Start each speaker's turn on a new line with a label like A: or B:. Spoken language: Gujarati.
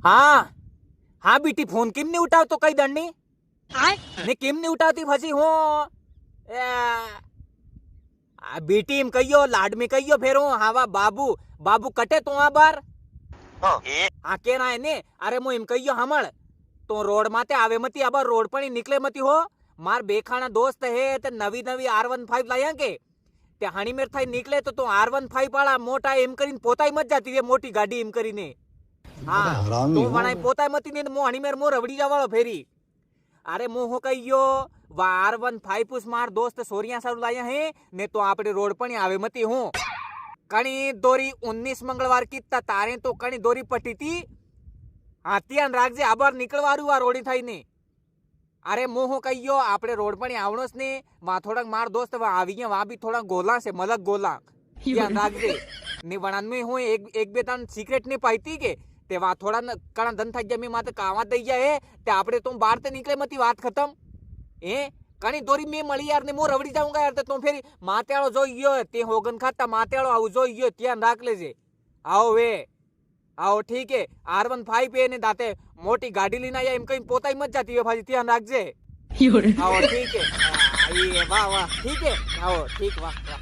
A: હા હા બેટી ફોન કેમ નહીં ઉઠાવતો કઈ દંડની ને કેમ નહીં ઉઠાવતી પછી હું આ બેટી એમ કહીયો લાડ में કહીયો ફેર હું હાવા બાબુ બાબુ કટે તો આ બાર આ કે ના ને અરે હું એમ કહીયો હમળ તો રોડ માતે આવે મતી આબર રોડ પણ નીકળે મતી હો માર બેખાણા દોસ્ત હે તે નવી નવી R15 લાયા કે તે હણીમેર થઈ નીકળે તો R15 વાળા મોટા એમ કરીને પોતાય મત જાતી એ મોટી ગાડી એમ કરીને હા તું વણાય પોતાય મતી ને મો હણીમેર મો રવડી જવાળો ફેરી અરે મો હો કહીયો R15 પુસ માર દોસ્ત સોરિયા સારું લાયા હે ને તો આપણે રોડ પણ આવે મતી હું કણી દોરી 19 મંગળવાર की तारे तो कणी दोरी पटी थी हाथियान राखजे आबर निकलवारू आ रोडी थई ने अरे मोह कहियो आपड़े रोड पर आवणोस ने वा थोड़ा मार दोस्त वा आवी गया वा भी थोड़ा गोला से मलक गोला ध्यान राखजे ने वणान में हो एक बे तन सीक्रेट ने पाईती के ते वा थोड़ा कणा धन થઈ ગયા મે માતે કાવા દઈ જાય હે તે આપણે તો બહાર તે નીકળે મતી વાત ખતમ એ કણી દોરી મે મળી યાર ને મો રવડી જાઉંગા યાર તો ફેરી માતેળો જોઈયો તે હોગન ખાતા માતેળો આવું જોઈયો ધ્યાન રાખ લેજે आओ वे आओ ठीक है R15 पे ने दाते मोटी गाड़ी लेना या इम कहीं पोता ही मत जाती है भाजी ध्यान रखजे आओ ठीक है ये वाह वाह ठीक है आओ ठीक वाह वाह